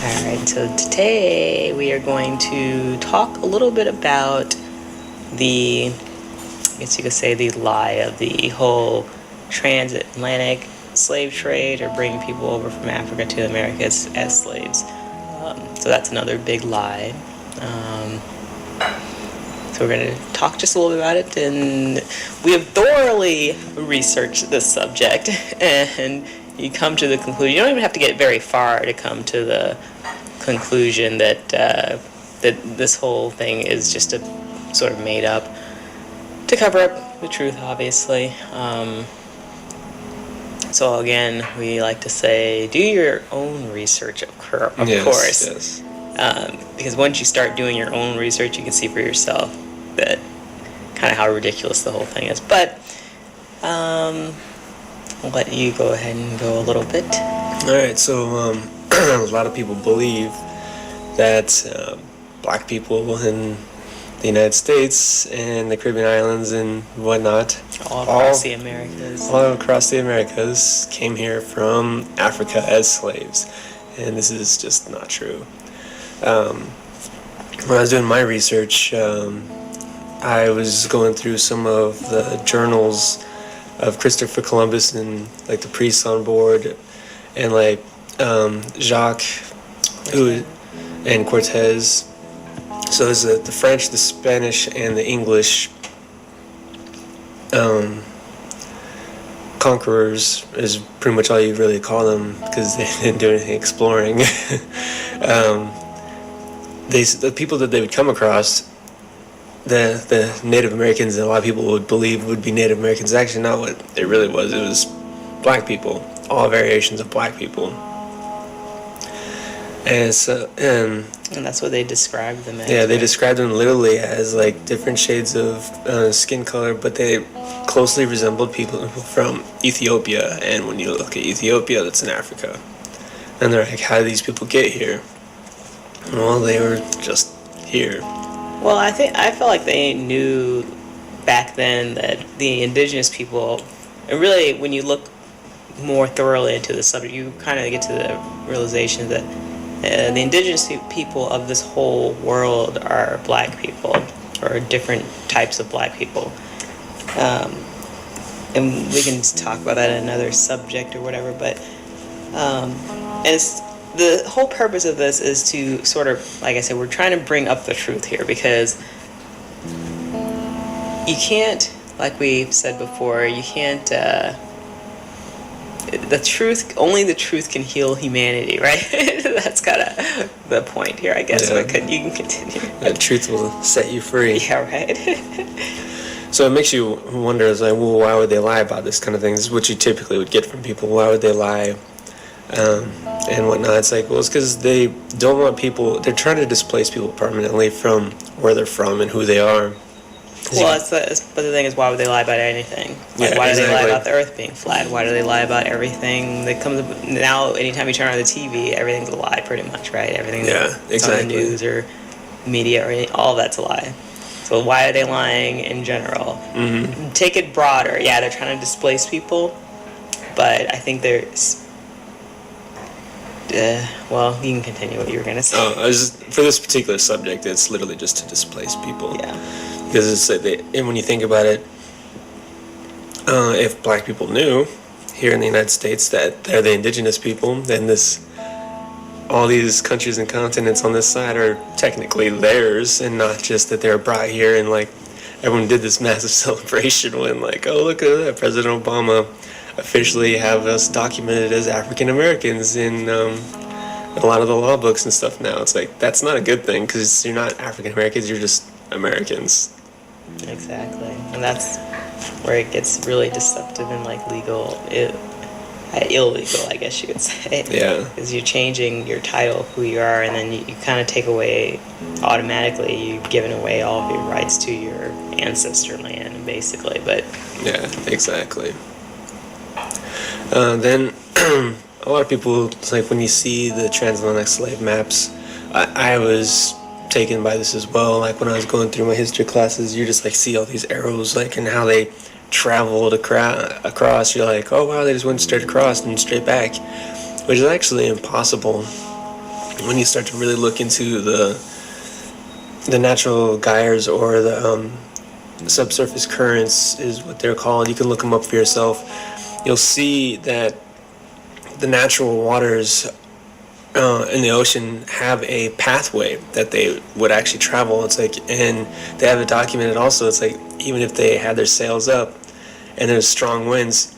Alright, so today we are going to talk a little bit about I guess you could say, the lie of the whole transatlantic slave trade, or bringing people over from Africa to America as slaves. So that's another big lie. So we're going to talk just a little bit about it, and we have thoroughly researched this subject, and you come to the conclusion. You don't even have to get very far to come to the conclusion that that this whole thing is just a sort of made up to cover up the truth, obviously. So again, we like to say, do your own research, of course. Yes. Because once you start doing your own research, you can see for yourself that kind of how ridiculous the whole thing is. But I'll let you go ahead and go a little bit. All right. So a lot of people believe that black people in the United States and the Caribbean islands and whatnot, All across the Americas. all across the Americas, came here from Africa as slaves, and this is just not true. When I was doing my research, I was going through some of the journals of Christopher Columbus and like the priests on board, and like Jacques and Cortez. So there's the French, the Spanish, and the English conquerors is pretty much all you really call them, because they didn't do anything exploring. The people that they would come across, the Native Americans, and a lot of people would believe would be Native Americans, actually not what it really was. It was black people, all variations of black people. And so, and that's what they described them as. Yeah, they described them literally as like different shades of skin color, but they closely resembled people from Ethiopia. And when you look at Ethiopia, that's in Africa. And they're like, how did these people get here? Well, they were just here. Well, I felt like they knew back then that the indigenous people, and really when you look more thoroughly into the subject, you kind of get to the realization that the indigenous people of this whole world are black people, or different types of black people. And we can talk about that in another subject or whatever, but the whole purpose of this is to sort of, like I said, we're trying to bring up the truth here, because you can't, like we've said before, you can't, only the truth can heal humanity, right? That's kind of the point here, I guess. Yeah. But you can continue. The truth will set you free. Yeah, right. So it makes you wonder, it's like, well, why would they lie about this kind of thing? This is what you typically would get from people. Why would they lie and whatnot? It's like, well, it's because they don't want people, they're trying to displace people permanently from where they're from and who they are. Well, but the thing is, why would they lie about anything? Like, Yeah, why do they lie exactly. about the Earth being flat? Why do they lie about everything that comes up? Now, anytime you turn on the TV, everything's a lie, pretty much, right? Everything Yeah, that's on the exactly. news or media or all of that's a lie. So why are they lying in general? Mm-hmm. Take it broader. Yeah, they're trying to displace people, but I think they're... well, you can continue what you were going to say. For this particular subject, it's literally just to displace people. Yeah. Because it's like and when you think about it, if black people knew here in the United States that they're the indigenous people, then all these countries and continents on this side are technically theirs, and not just that they're brought here and like everyone did this massive celebration when like, oh, look at that, President Obama officially have us documented as African Americans in a lot of the law books and stuff now. It's like, that's not a good thing, because you're not African Americans, you're just Americans. Exactly. And that's where it gets really deceptive and like illegal, I guess you could say. Yeah. Because you're changing your title, who you are, and then you kind of take away, automatically, you've given away all of your rights to your ancestor land, basically. But Yeah, exactly. Then a lot of people, it's like when you see the transatlantic slave maps, I was taken by this as well. Like when I was going through my history classes, you just like see all these arrows, like, and how they traveled across. You're like, oh wow, they just went straight across and straight back, which is actually impossible. when you start to really look into the natural gyres, or the subsurface currents is what they're called. You can look them up for yourself. You'll see that the natural waters in the ocean have a pathway that they would actually travel. It's like, and they have it documented also. It's like, even if they had their sails up and there's strong winds,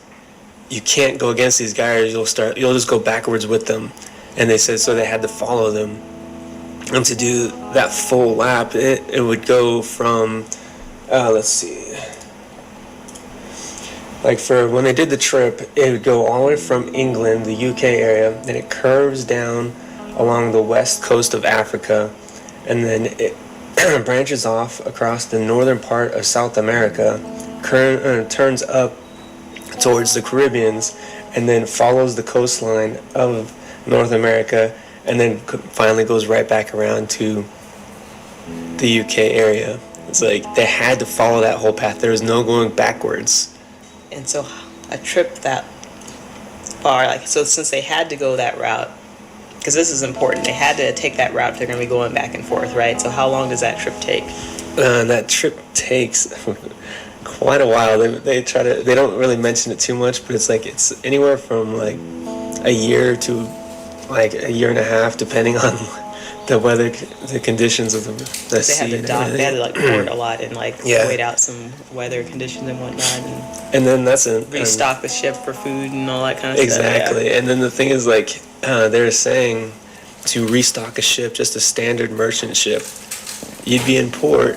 you can't go against these gyres. You'll just go backwards with them. And they said so they had to follow them. And to do that full lap, it would go from, let's see, like for when they did the trip, it would go all the way from England, the UK area, then it curves down along the west coast of Africa, and then it branches off across the northern part of South America, turns up towards the Caribbeans, and then follows the coastline of North America, and then finally goes right back around to the UK area. It's like they had to follow that whole path. There was no going backwards. And so a trip that far, like, so since they had to go that route, because this is important, they had to take that route if they're going to be going back and forth, right? So how long does that trip take? That trip takes quite a while. They don't really mention it too much, but it's anywhere from like a year to like a year and a half, depending on the weather, the conditions of the sea. They had to like port a lot and like wait out some weather conditions and whatnot, and then that's restock the ship for food and all that kind of exactly. stuff. Yeah. And then the thing is, like, they're saying to restock a ship, just a standard merchant ship, you'd be in port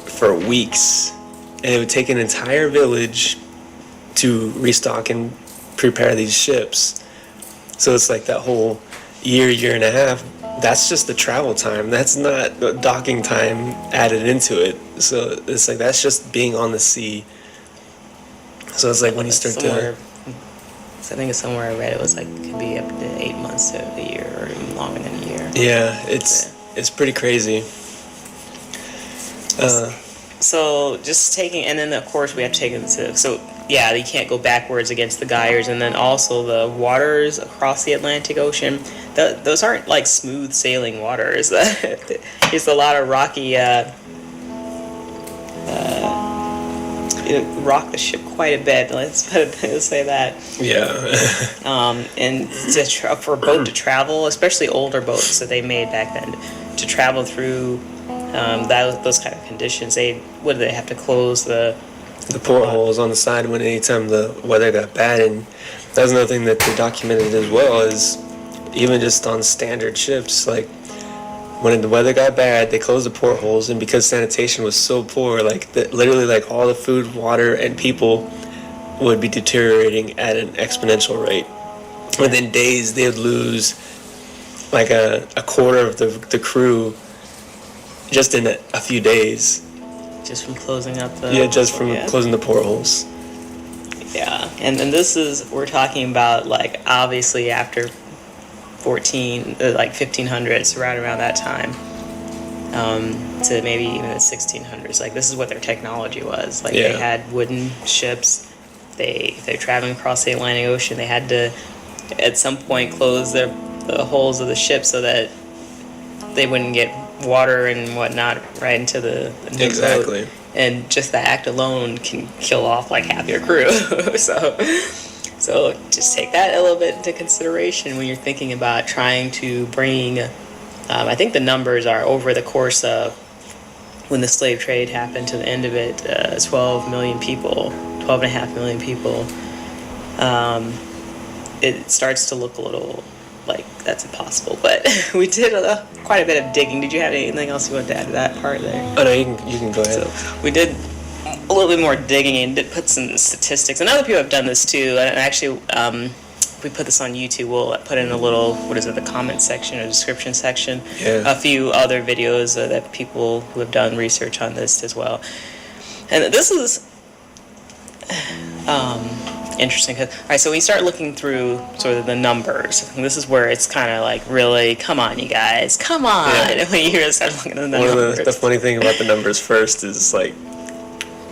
for weeks, and it would take an entire village to restock and prepare these ships. So it's like that whole year and a half, that's just the travel time. That's not docking time added into it. So it's like, that's just being on the sea. So it's like when you start to... I think it's somewhere I read it was like, it could be up to 8 months to a year, or even longer than a year. Yeah, it's pretty crazy. So just taking, and then of course we have to take it to, so yeah, you can't go backwards against the gyres, and then also the waters across the Atlantic Ocean, those aren't like smooth sailing waters. It's a lot of rocky, rock the ship quite a bit. Let's say that. Yeah. And for a boat to travel, especially older boats that they made back then, to travel through those kind of conditions, they have to close the portholes on the side when anytime the weather got bad. And that was another thing that they documented as well, is even just on standard ships, like when the weather got bad, they closed the portholes, and because sanitation was so poor, like literally like all the food, water, and people would be deteriorating at an exponential rate. Within days, they would lose like a quarter of the crew just in a few days. Just from closing up the... closing the portholes. Yeah, and we're talking about, like, obviously after 1500s, right around that time, to maybe even the 1600s. Like, this is what their technology was. Like, they had wooden ships. They're traveling across the Atlantic Ocean. They had to, at some point, close the holes of the ship so that they wouldn't get water and whatnot right into the exactly boat. And just the act alone can kill off like half your crew. So just take that a little bit into consideration when you're thinking about trying to bring, I think the numbers are over the course of when the slave trade happened to the end of it, 12.5 million people. It starts to look a little like that's impossible, but we did quite a bit of digging. Did you have anything else you wanted to add to that part there? Oh no, you can go ahead. So we did a little bit more digging and did put some statistics, and other people have done this too. And actually, if we put this on YouTube, we'll put in a little, the comment section or description section, a few other videos that people who have done research on this as well. And this is interesting. All right, so we start looking through sort of the numbers. And this is where it's kind of like, really, come on, you guys, come on. Yeah. When you start looking at the numbers. The funny thing about the numbers first is like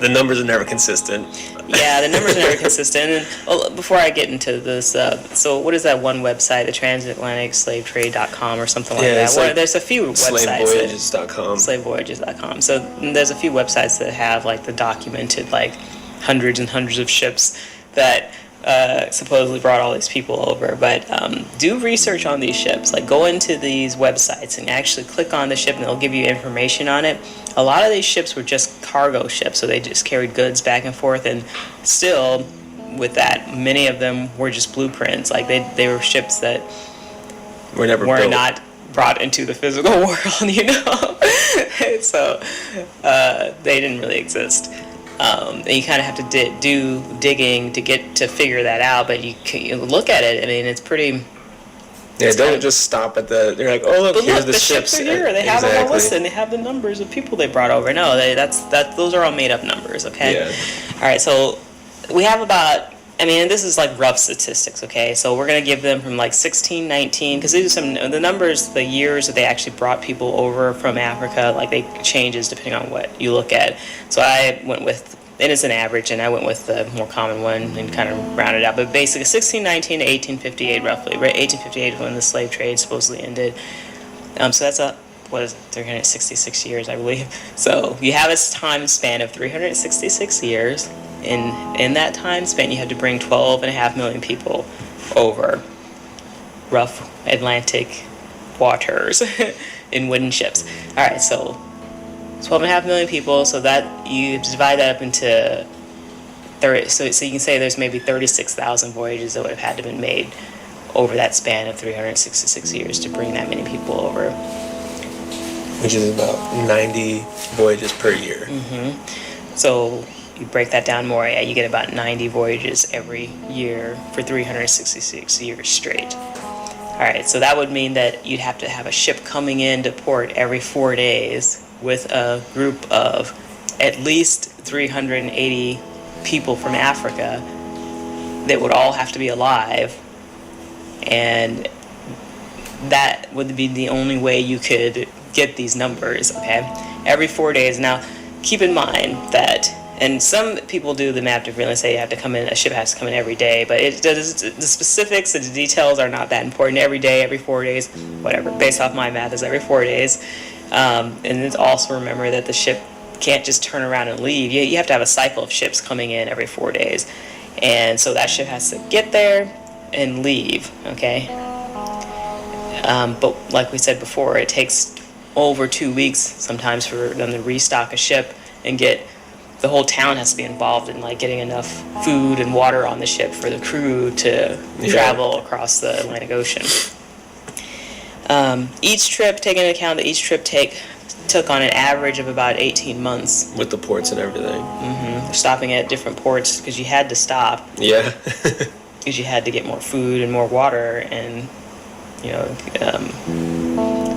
the numbers are never consistent. Yeah, the numbers are never consistent. And before I get into this, so what is that one website, the transatlanticslavetrade.com or something like Yeah, that? it's like There's a few websites. Slavevoyages.com. Slavevoyages.com. So there's a few websites that have like the documented like hundreds and hundreds of ships that supposedly brought all these people over. But do research on these ships. Like go into these websites and actually click on the ship and they'll give you information on it. A lot of these ships were just cargo ships, so they just carried goods back and forth, and still with that, many of them were just blueprints. Like they were ships that Were never were built. not brought into the physical world, you know. So they didn't really exist. And you kind of have to do digging to figure that out. But you look at it. I mean, it's pretty. Yeah, It's don't kind of- just stop at the. They're like, oh look, But here's look, the ships. ships are here. They have them all Exactly. listed. And they have the numbers of people they brought over. No, those are all made up numbers. Okay. Yeah. All right. So we have about. I mean, this is like rough statistics. Okay. So we're gonna give them from like 1619 because these are the numbers, the years that they actually brought people over from Africa. Like they changes depending on what you look at. So I went with. And it's an average, and I went with the more common one and kind of rounded out. But basically, 1619 to 1858, roughly. Right, 1858 is when the slave trade supposedly ended. So that's 366 years, I believe. So you have a time span of 366 years. In that time span, you had to bring 12.5 million people over rough Atlantic waters in wooden ships. All right, so 12.5 million people, so that you divide that up into 30, so you can say there's maybe 36,000 voyages that would have had to been made over that span of 366 years to bring that many people over. Which is about 90 voyages per year. So you break that down more, yeah, you get about 90 voyages every year for 366 years straight. All right, so that would mean that you'd have to have a ship coming into port every 4 days with a group of at least 380 people from Africa that would all have to be alive, and that would be the only way you could get these numbers, okay? Every 4 days. Now, keep in mind that, and some people do the math differently, say you have to come in, a ship has to come in every day, but the specifics, the details are not that important. Every day, every 4 days, whatever, based off my math is every 4 days. And it's also remember that the ship can't just turn around and leave. You have to have a cycle of ships coming in every 4 days. And so that ship has to get there and leave, okay? But like we said before, it takes over 2 weeks sometimes for them to restock a ship and the whole town has to be involved in like getting enough food and water on the ship for the crew to travel across the Atlantic Ocean. Each trip, taking into account that each trip took on an average of about 18 months. With the ports and everything. Stopping at different ports because you had to stop Yeah. because you had to get more food and more water, and you know,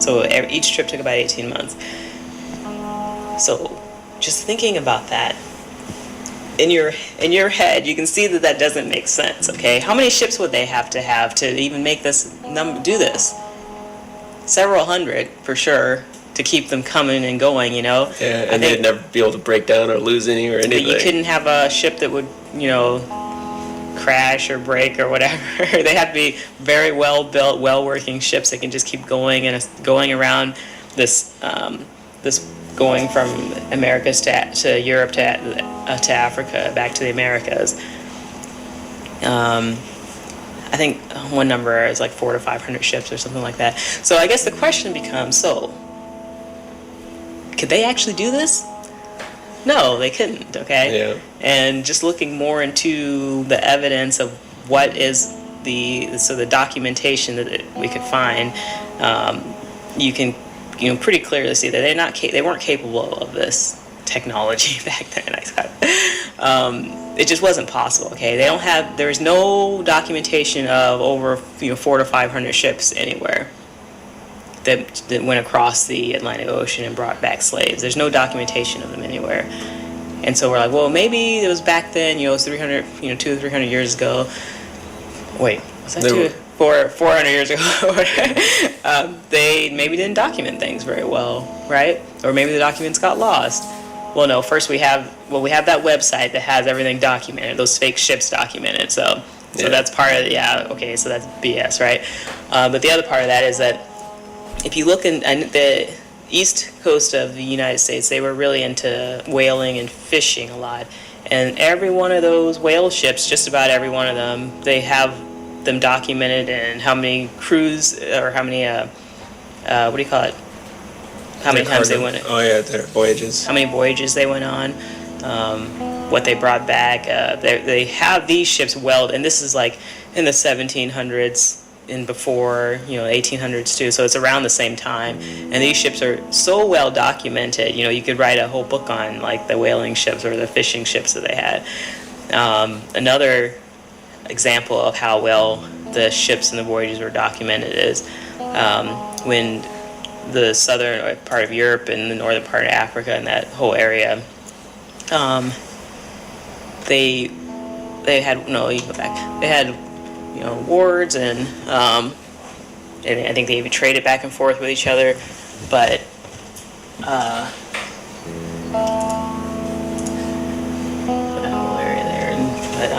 so each trip took about 18 months. So just thinking about that in your head, you can see that doesn't make sense. Okay, how many ships would they have to even make this do this? Several hundred for sure to keep them coming and going. You know. Yeah, and they'd never be able to break down or lose any or anything. But you couldn't have a ship that would, you know, crash or break or whatever. They have to be very well built, well working ships that can just keep going and going around this going from Americas to Europe to Africa back to the Americas. I think one number is like 400 to 500 ships or something like that. So I guess the question becomes: so could they actually do this? No, they couldn't, okay? Yeah. And just looking more into the evidence of what is the documentation that we could find, you can pretty clearly see that they weren't capable of this technology back then. It just wasn't possible, okay? There's no documentation of over 400 to 500 ships anywhere that went across the Atlantic Ocean and brought back slaves. There's no documentation of them anywhere. And so we're like, well, maybe it was back then, it was 300, 200 or 300 years ago. Wait, was that 400 years ago? They maybe didn't document things very well, right? Or maybe the documents got lost. Well, no. First, we have that website that has everything documented. Those fake ships documented. So Yeah. that's part of okay. So that's BS, right? But the other part of that is that if you look in the east coast of the United States, they were really into whaling and fishing a lot. And every one of those whale ships, just about every one of them, they have them documented and how many crews or how many what do you call it? How many times they went? Oh yeah, their voyages. How many voyages they went on? What they brought back? They have these ships welded, and this is like in the 1700s and before, 1800s too. So it's around the same time, and these ships are so well documented. You could write a whole book on like the whaling ships or the fishing ships that they had. Another example of how well the ships and the voyages were documented is when the southern part of Europe and the northern part of Africa and that whole area, they had you go back. They had wards and I think they even traded back and forth with each other, but that whole area there. But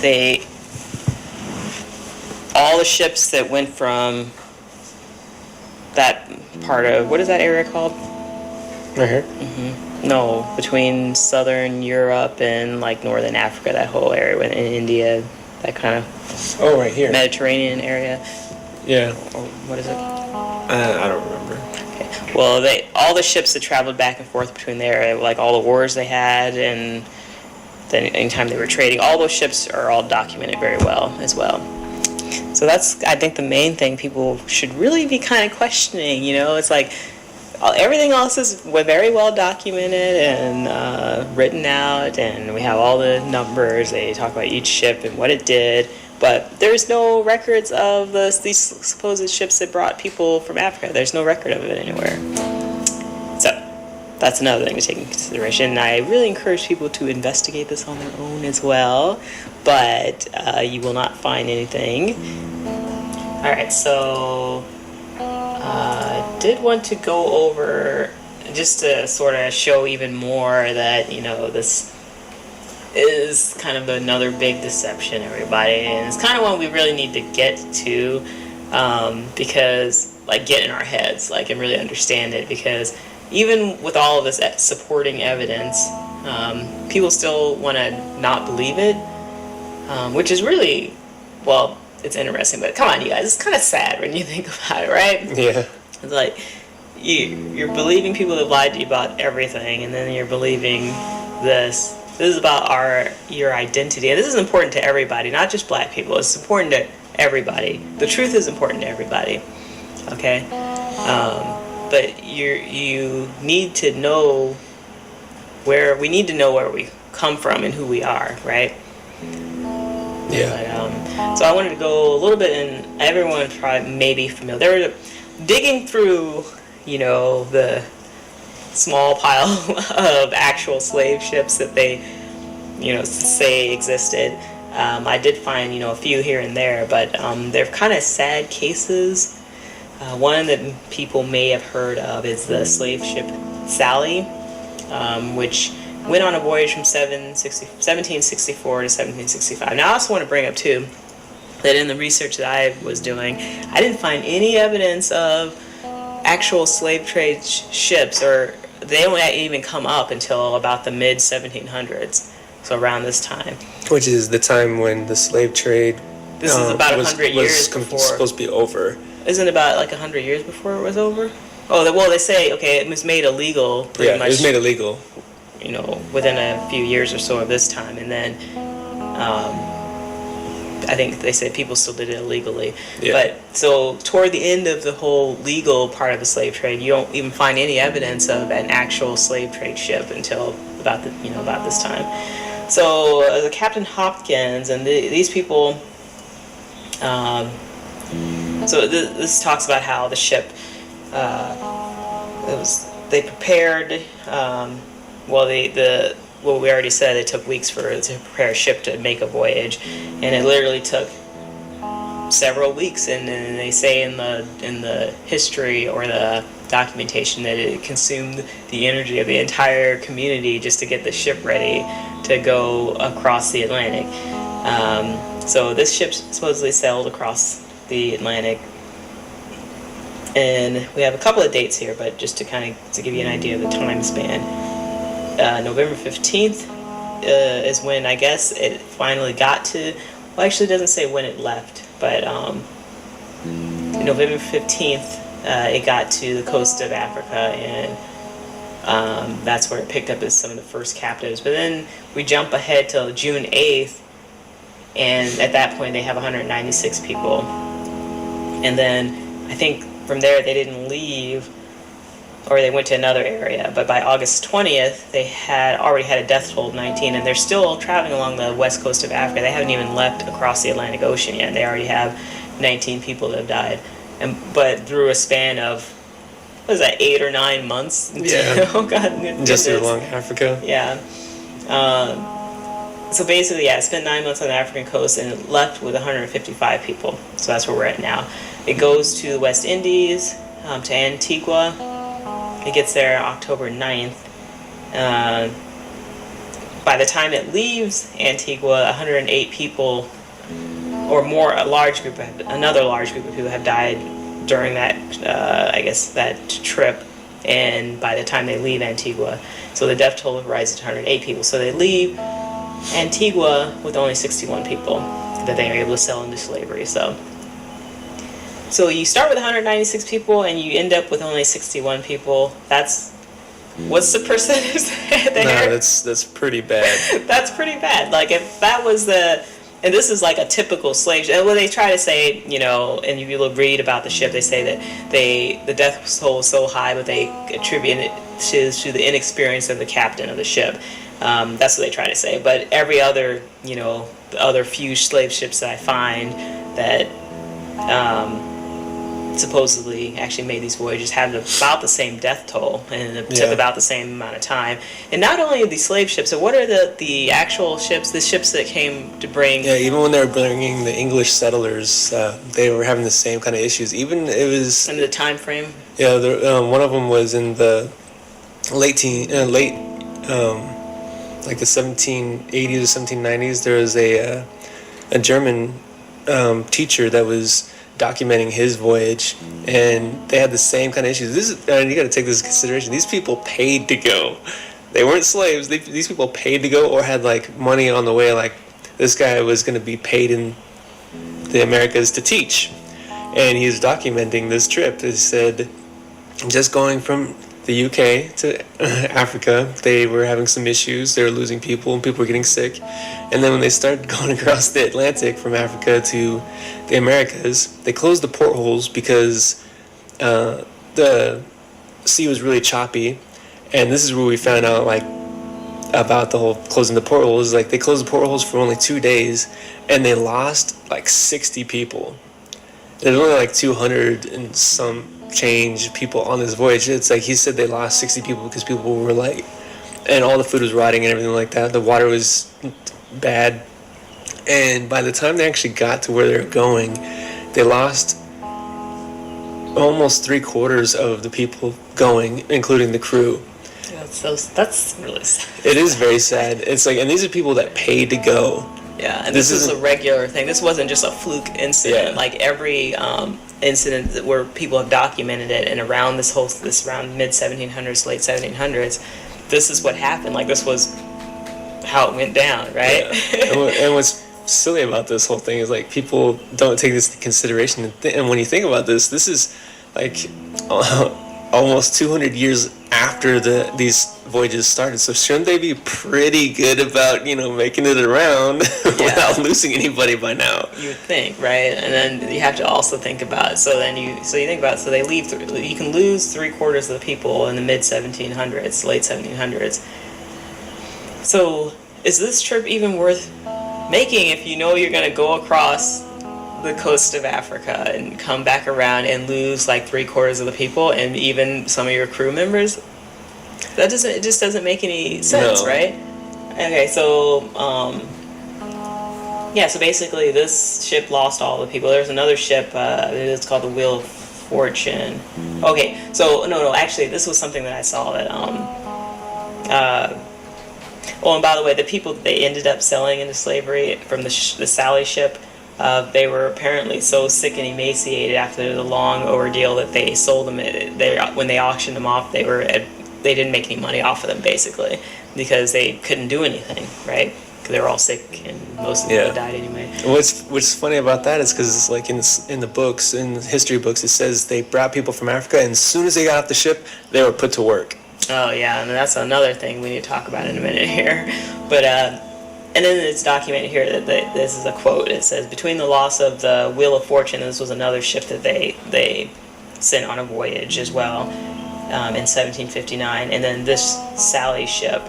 they all the ships that went from that part of, what is that area called? Right here. No, between southern Europe and like northern Africa, that whole area, in India, that kind of Right here. Mediterranean area. Yeah. Or what is it? I don't remember. Okay. Well, all the ships that traveled back and forth between there, like all the wars they had, and then anytime they were trading, all those ships are all documented very well as well. So that's, I think, the main thing people should really be kind of questioning. It's like everything else is very well documented and written out, and we have all the numbers. They talk about each ship and what it did, but there's no records of these supposed ships that brought people from Africa. There's no record of it anywhere. So that's another thing to take into consideration. And I really encourage people to investigate this on their own as well, but you will not find anything. All right, so I did want to go over, just to sort of show even more that, this is kind of another big deception, everybody. And it's kind of one we really need to get to because, get in our heads, and really understand it. Because even with all of this supporting evidence, people still want to not believe it, which is really, it's interesting, but come on, you guys, it's kind of sad when you think about it, right? Yeah. It's like you're believing people that lied to you about everything, and then you're believing this. This is about your identity, and this is important to everybody, not just black people. It's important to everybody. The truth is important to everybody. Okay, but you need to know where we come from and who we are, right? Yeah. But, so I wanted to go a little bit, and everyone probably may be familiar. They were digging through, the small pile of actual slave ships that they, say existed. I did find, a few here and there, but they're kind of sad cases. One that people may have heard of is the slave ship Sally, which went on a voyage from 1764 to 1765. Now, I also want to bring up, too, that in the research that I was doing, I didn't find any evidence of actual slave trade ships, or they don't even come up until about the mid-1700s, so around this time. Which is the time when the slave trade This is about 100 years was before. supposed to be over. Isn't it about 100 years before it was over? Oh, they say, okay, it was made illegal pretty much. It was made illegal. Within a few years or so of this time, and then I think they said people still did it illegally. Yeah. But so toward the end of the whole legal part of the slave trade, you don't even find any evidence of an actual slave trade ship until about this time. So the Captain Hopkins and these people. This talks about how the ship. They prepared. Well, we already said it took weeks to prepare a ship to make a voyage, and it literally took several weeks, and they say in the history or the documentation that it consumed the energy of the entire community just to get the ship ready to go across the Atlantic. So this ship supposedly sailed across the Atlantic, and we have a couple of dates here, but just to give you an idea of the time span. November 15th is when I guess it finally got to. Well, actually, it doesn't say when it left, but November 15th. It got to the coast of Africa, and that's where it picked up as some of the first captives. But then we jump ahead till June 8th, and at that point they have 196 people. And then I think from there they didn't leave, or they went to another area. But by August 20th, they had already had a death toll of 19, and they're still traveling along the west coast of Africa. They haven't even left across the Atlantic Ocean yet. They already have 19 people that have died. But through a span of, what is that, 8 or 9 months? Yeah. Oh God, goodness. Just along Africa. Yeah. So basically, yeah, it spent 9 months on the African coast and it left with 155 people. So that's where we're at now. It goes to the West Indies, to Antigua. It gets there October 9th. By the time it leaves Antigua, 108 people or more, another large group of people have died during that, that trip, and by the time they leave Antigua, so the death toll rises to 108 people. So they leave Antigua with only 61 people that they are able to sell into slavery. So you start with 196 people and you end up with only 61 people. What's the percentage there? No, that's pretty bad. That's pretty bad. Like, if that was and this is like a typical slave ship. Well, they try to say, and if you read about the ship, they say that the death toll was so high, but they attribute it to the inexperience of the captain of the ship. That's what they try to say. But every other, the other few slave ships that I find that supposedly actually made these voyages had about the same death toll, and it took about the same amount of time. And not only these slave ships, so what are the actual ships, the ships that came to bring... Yeah, even when they were bringing the English settlers, they were having the same kind of issues. Even it was... In the time frame? Yeah, one of them was in the late like the 1780s or 1790s. There was a German teacher that was documenting his voyage, and they had the same kind of issues. You got to take this into consideration. These people paid to go. They weren't slaves. These people paid to go or had like money on the way. Like, this guy was going to be paid in the Americas to teach, and he was documenting this trip. He said, just going from the UK to Africa, they were having some issues. They were losing people, and people were getting sick. And then when they started going across the Atlantic from Africa to the Americas, they closed the portholes because the sea was really choppy. And this is where we found out, like, about the whole closing the portholes. Like, they closed the portholes for only 2 days, and they lost like 60 people. There's only like 200 and some change people on this voyage. It's like he said they lost 60 people because people were like, and all the food was rotting and everything like that. The water was bad, and by the time they actually got to where they were going, they lost almost 3/4 of the people going, including the crew. That's really sad. It is very sad. It's like, and these are people that paid to go. Yeah, and this is a regular thing. This wasn't just a fluke incident. Yeah. Like, every incident where people have documented it, and around around mid 1700s, late 1700s, this is what happened. Like, this was how it went down, right? Yeah. And what's silly about this whole thing is, like, people don't take this into consideration. And when you think about this is like almost 200 years after these voyages started. So shouldn't they be pretty good about, making it around without losing anybody by now? You would think, right? And then you have to also think about it. So you think about it. So they leave. You can lose 3/4 of the people in the mid 1700s, late 1700s. So is this trip even worth making if you know you're going to go across the coast of Africa and come back around and lose like 3/4 of the people and even some of your crew members? It just doesn't make any sense, No. right? Okay, so Yeah, so basically this ship lost all the people. There's another ship, it's called the Wheel of Fortune. Okay, so no, actually this was something that I saw that oh, and by the way, the people that they ended up selling into slavery from the Sally ship, they were apparently so sick and emaciated after the long ordeal that they sold them. When they auctioned them off, they didn't make any money off of them basically because they couldn't do anything, right? Because they were all sick and most of them had died anyway. What's funny about that is because it's like in the books, in the history books, it says they brought people from Africa, and as soon as they got off the ship, they were put to work. Oh yeah, and that's another thing we need to talk about in a minute here. But and then it's documented here that this is a quote. It says, between the loss of the Wheel of Fortune, this was another ship that they sent on a voyage as well in 1759, and then this Sally ship,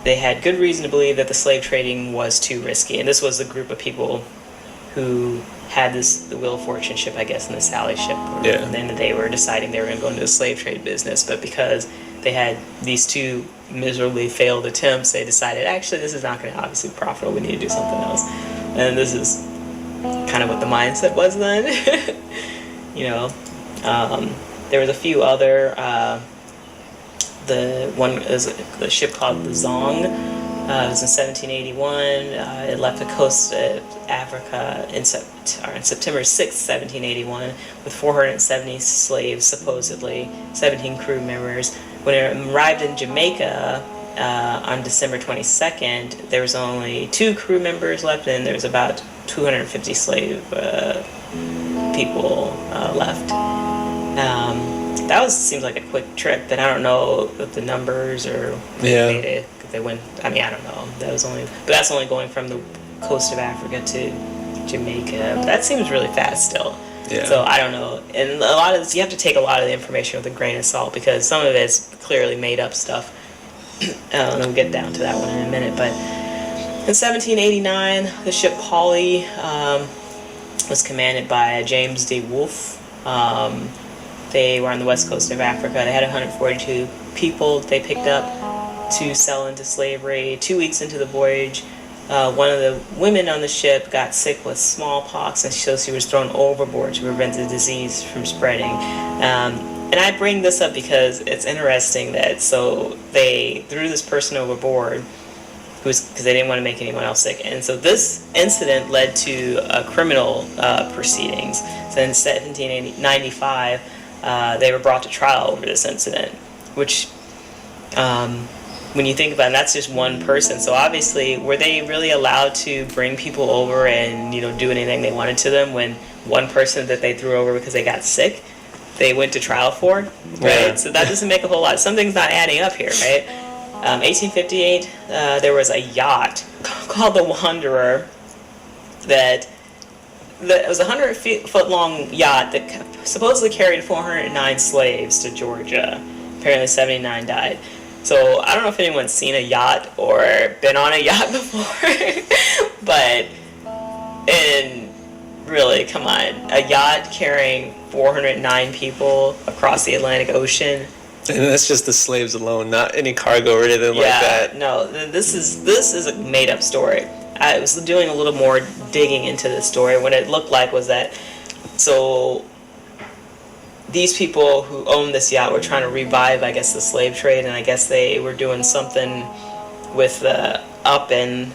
they had good reason to believe that the slave trading was too risky. And this was the group of people who had the Wheel of Fortune ship, I guess, and the Sally ship. Yeah. And then they were deciding they were going to go into the slave trade business, but because they had these two miserably failed attempts, they decided, actually, this is not going to obviously be profitable. We need to do something else. And this is kind of what the mindset was then. You know, there was a few other. The one is a ship called the Zong. It was in 1781. It left the coast of Africa in September 6, 1781, with 470 slaves, supposedly, 17 crew members. When it arrived in Jamaica on December 22nd, there was only 2 crew members left, and there was about 250 slave people left. That seems like a quick trip, but I don't know if the numbers or if they went. I mean, I don't know. But that's only going from the coast of Africa to Jamaica. But that seems really fast still. Yeah. So I don't know. And a lot of this, you have to take a lot of the information with a grain of salt because some of it's clearly made up stuff. And we'll get down to that one in a minute. But in 1789, the ship Polly was commanded by James D. Wolfe. They were on the west coast of Africa. They had 142 people they picked up to sell into slavery. 2 weeks into the voyage, one of the women on the ship got sick with smallpox, and so she was thrown overboard to prevent the disease from spreading. And I bring this up because it's interesting that so they threw this person overboard because they didn't want to make anyone else sick. And so this incident led to criminal proceedings. So in 1795, they were brought to trial over this incident, which, when you think about it, that's just one person. So obviously, were they really allowed to bring people over and, do anything they wanted to them when one person that they threw over because they got sick, they went to trial for, right? Yeah. So that doesn't make a whole lot. Something's not adding up here, right? 1858, there was a yacht called the Wanderer that it was a 100-foot long yacht that supposedly carried 409 slaves to Georgia. Apparently 79 died. So I don't know if anyone's seen a yacht or been on a yacht before, but, and really, come on, a yacht carrying 409 people across the Atlantic Ocean. And that's just the slaves alone, not any cargo or anything like that. No, this is a made-up story. I was doing a little more digging into this story. What it looked like was that, so these people who owned this yacht were trying to revive, I guess, the slave trade, and I guess they were doing something with up in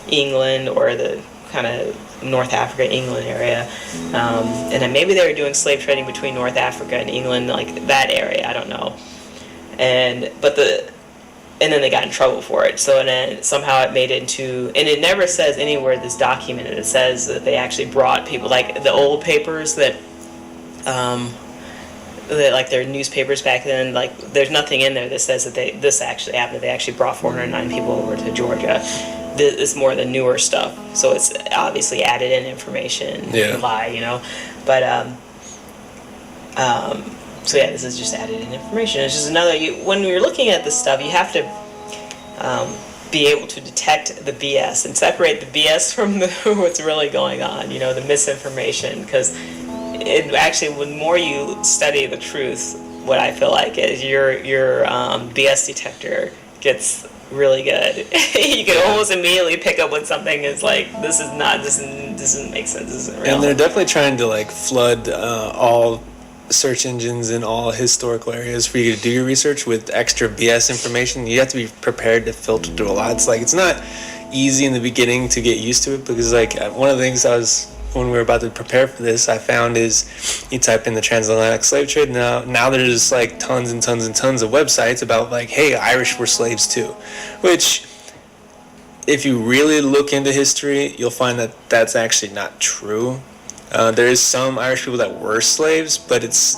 England or the kind of North Africa, England area, and then maybe they were doing slave trading between North Africa and England, like that area. I don't know, and then they got in trouble for it. So and then somehow it made it into, and it never says anywhere this documented. It says that they actually brought people, like the old papers that like their newspapers back then, like there's nothing in there that says that this actually happened. They actually brought 409 people over to Georgia. This is more the newer stuff, so it's obviously added in information, lie, but so yeah, this is just added in information. It's just another, when you're looking at this stuff, you have to be able to detect the BS and separate the BS from what's really going on, the misinformation, because it actually, the more you study the truth, what I feel like is your BS detector gets really good. You can almost immediately pick up when something is like, this doesn't make sense, this isn't real. And they're definitely trying to like flood all search engines in all historical areas for you to do your research with extra BS information. You have to be prepared to filter through a lot. It's like, it's not easy in the beginning to get used to it, because like one of the things when we were about to prepare for this, I found is you type in the transatlantic slave trade. Now there's like tons and tons and tons of websites about like, hey, Irish were slaves too, which if you really look into history, you'll find that that's actually not true. There is some Irish people that were slaves, but it's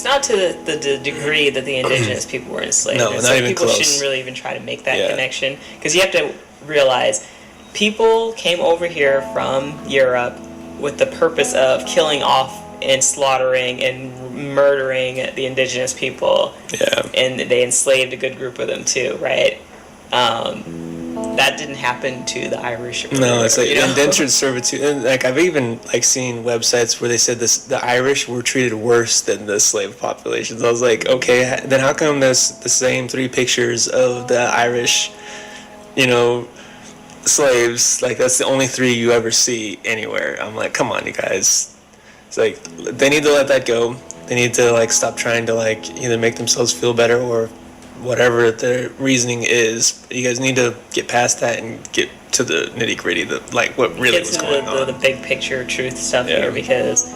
not to the degree that the indigenous people were enslaved. No, and not so even people close. shouldn't really even try to make that connection, because you have to realize people came over here from Europe with the purpose of killing off and slaughtering and murdering the indigenous people. Yeah. And they enslaved a good group of them too, right? That didn't happen to the Irish. No, it's like indentured servitude. And like I've even like seen websites where they said the Irish were treated worse than the slave populations. I was like, okay, then how come there's the same 3 pictures of the Irish, slaves? Like that's the only 3 you ever see anywhere. I'm like, come on, you guys. It's like they need to let that go. They need to like stop trying to like either make themselves feel better or whatever their reasoning is. You guys need to get past that and get to the nitty gritty, like what really was going on. The big picture truth stuff here, because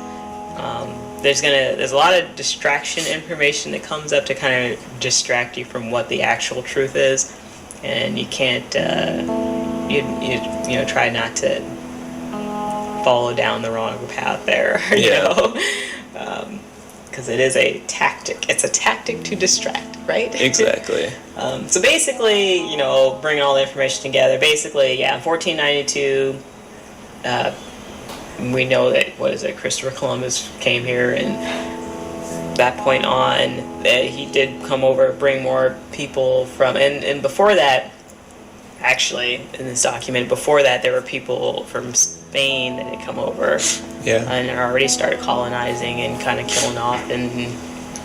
there's a lot of distraction information that comes up to kind of distract you from what the actual truth is, and you can't you try not to follow down the wrong path there, because it is a tactic. It's a tactic to distract, right? Exactly. So basically, bringing all the information together, basically, in 1492, we know that, Christopher Columbus came here, and that point on, he did come over, bring more people from, and before that, actually, in this document, before that, there were people from Spain that had come over, and already started colonizing and kind of killing off and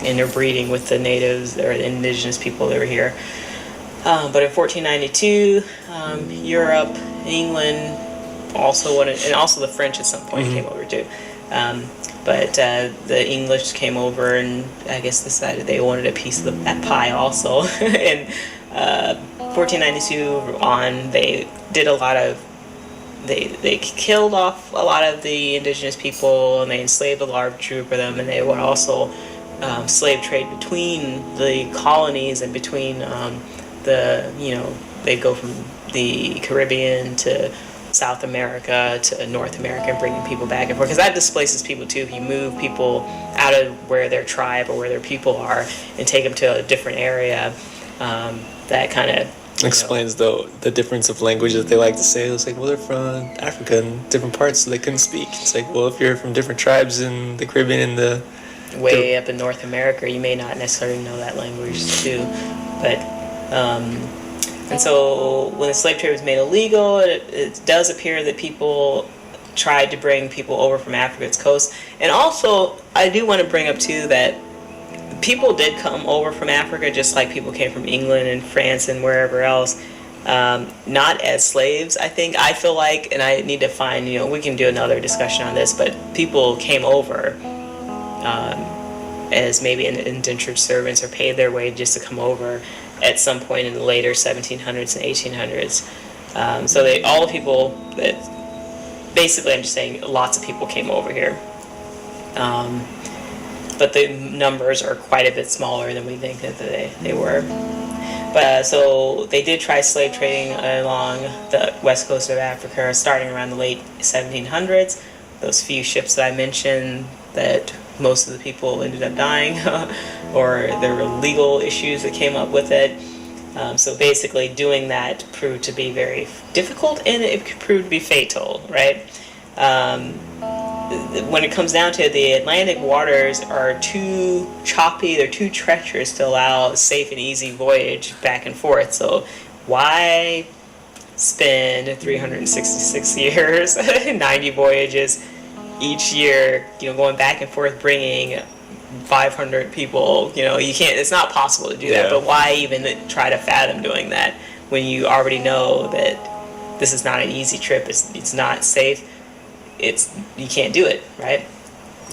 interbreeding with the natives or the indigenous people that were here. But in 1492, Europe, England also wanted, and also the French at some point came over too. But the English came over and I guess decided they wanted a piece of that pie also. And 1492 on, they did a lot of, they killed off a lot of the indigenous people, and they enslaved a large group of them, and they would also slave trade between the colonies and between they'd go from the Caribbean to South America to North America and bringing people back and forth, because that displaces people too. If you move people out of where their tribe or where their people are and take them to a different area, that kind of explains the difference of language that they like to say. It's like, well, they're from Africa and different parts, so they couldn't speak. It's like, well, if you're from different tribes in the Caribbean and the up in North America, you may not necessarily know that language too. But and so when the slave trade was made illegal, it does appear that people tried to bring people over from Africa's coast. And also, I do want to bring up too that people did come over from Africa, just like people came from England and France and wherever else, not as slaves. I feel like, and I need to find, we can do another discussion on this, but people came over as maybe indentured servants or paid their way just to come over at some point in the later 1700s and 1800s. So all the people that, basically I'm just saying lots of people came over here. But the numbers are quite a bit smaller than we think that they were. But so they did try slave trading along the west coast of Africa starting around the late 1700s. Those few ships that I mentioned, that most of the people ended up dying, or there were legal issues that came up with it. So basically doing that proved to be very difficult, and it proved to be fatal, right? When it comes down to it, the Atlantic waters are too choppy, they're too treacherous to allow a safe and easy voyage back and forth. So why spend 366 years, 90 voyages each year, going back and forth, bringing 500 people, you can't, it's not possible to do that, but why even try to fathom doing that when you already know that this is not an easy trip, it's not safe, you can't do it, right?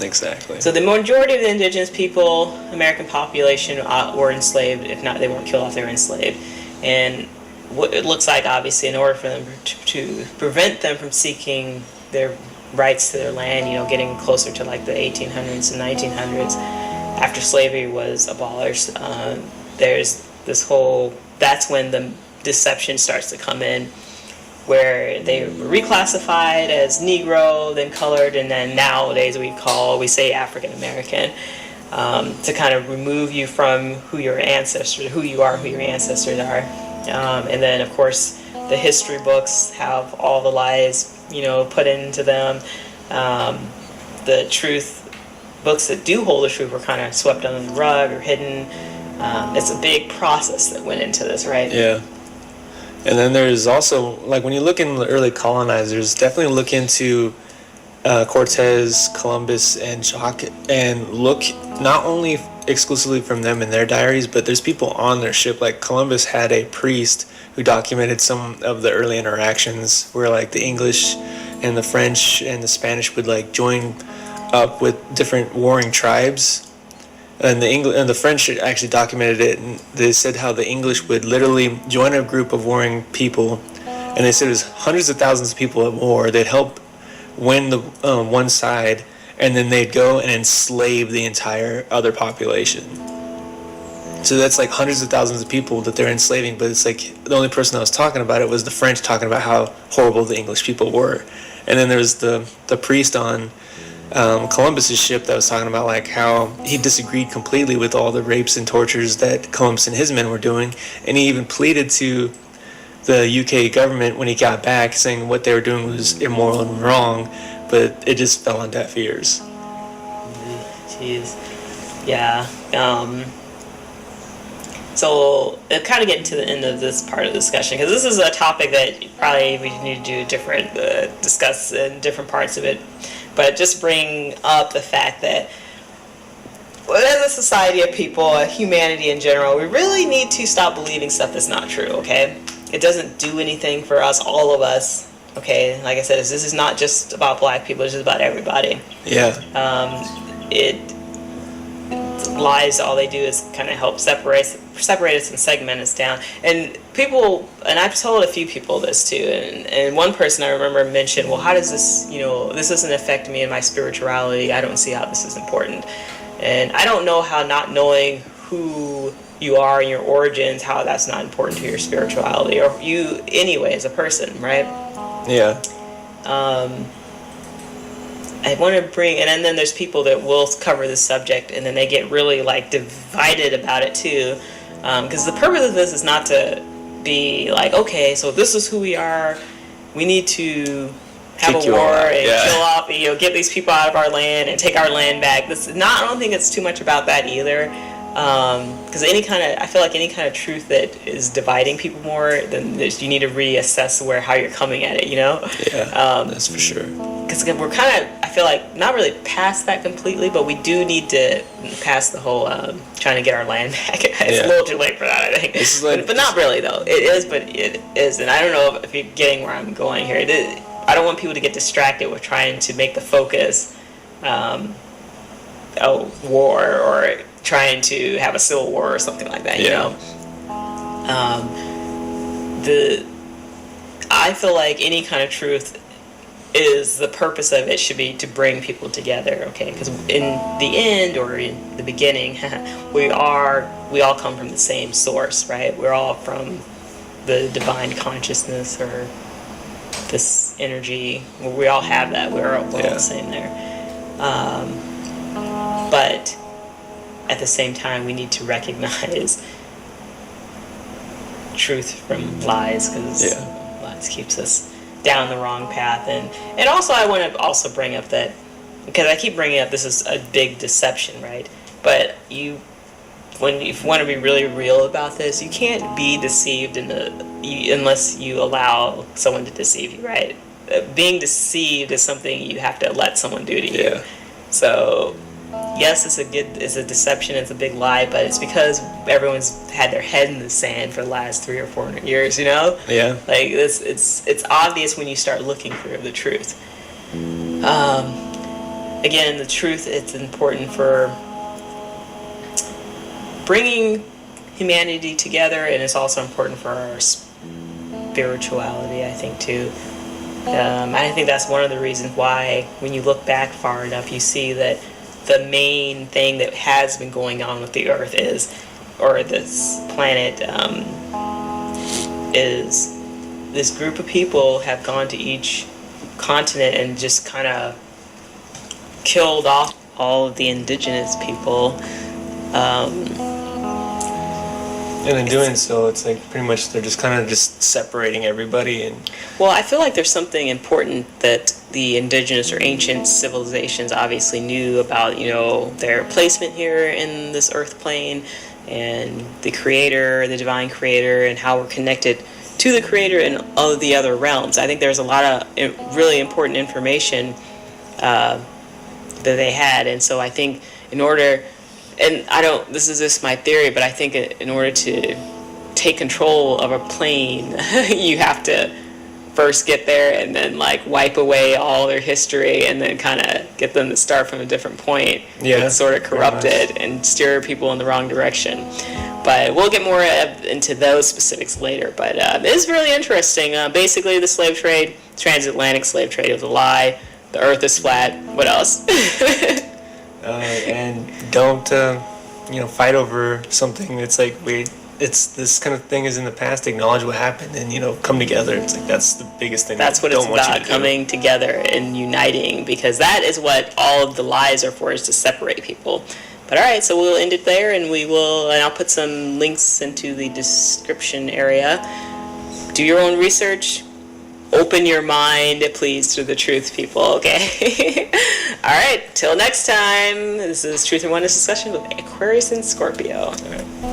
Exactly. So the majority of the indigenous people, American population, were enslaved. If not, they weren't killed off, they were enslaved. And what it looks like, obviously, in order for them to prevent them from seeking their rights to their land, getting closer to like the 1800s and 1900s, after slavery was abolished, there's this that's when the deception starts to come in, where they were reclassified as Negro, then colored, and then nowadays we say African American, to kind of remove you from who you are, who your ancestors are. And then, of course, the history books have all the lies, put into them. The truth books that do hold the truth were kind of swept under the rug or hidden. It's a big process that went into this, right? Yeah. And then there's also, like, when you look in the early colonizers, definitely look into Cortez, Columbus, and Jacques, and look not only exclusively from them in their diaries, but there's people on their ship. Like, Columbus had a priest who documented some of the early interactions where, like, the English and the French and the Spanish would, like, join up with different warring tribes. And the French actually documented it, and they said how the English would literally join a group of warring people, and they said it was hundreds of thousands of people at war. They'd help win the one side, and then they'd go and enslave the entire other population. So that's like hundreds of thousands of people that they're enslaving, but it's like the only person that was talking about it was the French, talking about how horrible the English people were. And then there was the priest on Columbus's ship that was talking about like how he disagreed completely with all the rapes and tortures that Columbus and his men were doing, and he even pleaded to the UK government when he got back, saying what they were doing was immoral and wrong, but it just fell on deaf ears. Jeez. Yeah. So it kind of getting to the end of this part of the discussion, because this is a topic that probably we need to do discuss in different parts of it. But just bring up the fact that as a society of people, humanity in general, we really need to stop believing stuff that's not true, okay? It doesn't do anything for us, all of us, okay? Like I said, this is not just about black people, it's just about everybody. Yeah. Lies, all they do is kind of help separate us and segment us down. And I've told a few people this too, and one person I remember mentioned, well, how does this, this doesn't affect me in my spirituality, I don't see how this is important. And I don't know how not knowing who you are and your origins, how that's not important to your spirituality, or you anyway as a person, right? Yeah. I want to and then there's people that will cover this subject and then they get really like divided about it too, because the purpose of this is not to be like, okay, so this is who we are, we need to have a war and kill off, get these people out of our land and take our land back. I don't think it's too much about that either, because I feel like any kind of truth that is dividing people more, then you need to reassess how you're coming at it, Yeah, that's for sure. Because we're kind of, I feel like, not really past that completely, but we do need to pass the whole trying to get our land back. It's a little too late for that, I think. But not really, though. It is, but it is. And I don't know if you're getting where I'm going here. I don't want people to get distracted with trying to make the focus a war or trying to have a civil war or something like that, you know? I feel like any kind of truth is, the purpose of it should be to bring people together, okay? Because in the end, or in the beginning, we all come from the same source, right? We're all from the divine consciousness or this energy. We all have that. We're all the same there. But at the same time, we need to recognize truth from lies, because lies keeps us down the wrong path. And also I want to also bring up that, because I keep bringing up this is a big deception, right? But when you want to be really real about this, you can't be deceived unless you allow someone to deceive you, right? Being deceived is something you have to let someone do to you. So yes, it's a deception, it's a big lie, but it's because everyone's had their head in the sand for the last 300 or 400 years, you know? Yeah. Like, it's obvious when you start looking for the truth. Again, the truth, it's important for bringing humanity together, and it's also important for our spirituality, I think, too. I think that's one of the reasons why, when you look back far enough, you see that the main thing that has been going on with the Earth or this planet, is this group of people have gone to each continent and just kind of killed off all of the indigenous people. And in doing so, it's like pretty much they're just kind of just separating everybody. And Well, I feel like there's something important that the indigenous or ancient civilizations obviously knew about, their placement here in this earth plane and the creator, the divine creator, and how we're connected to the creator in all of the other realms. I think there's a lot of really important information that they had. And so I think in order, and this is just my theory, but I think in order to take control of a plane, you have to first get there and then like wipe away all their history and then kind of get them to start from a different point. Yeah, It's sort of corrupted and steer people in the wrong direction. But we'll get more into those specifics later. But it's really interesting. Basically, the slave trade, transatlantic slave trade, was a lie. The earth is flat. What else? and don't fight over something. It's like it's this kind of thing is in the past. Acknowledge what happened and come together. It's like that's the biggest thing. That's what I it's don't want you about, to do. coming together and uniting, because that is what all of the lies are for, is to separate people. But all right, so we'll end it there, and I'll put some links into the description area. Do your own research. Open your mind, please, to the truth, people, okay? All right, till next time. This is Truth and Oneness Discussion with Aquarius and Scorpio. All right.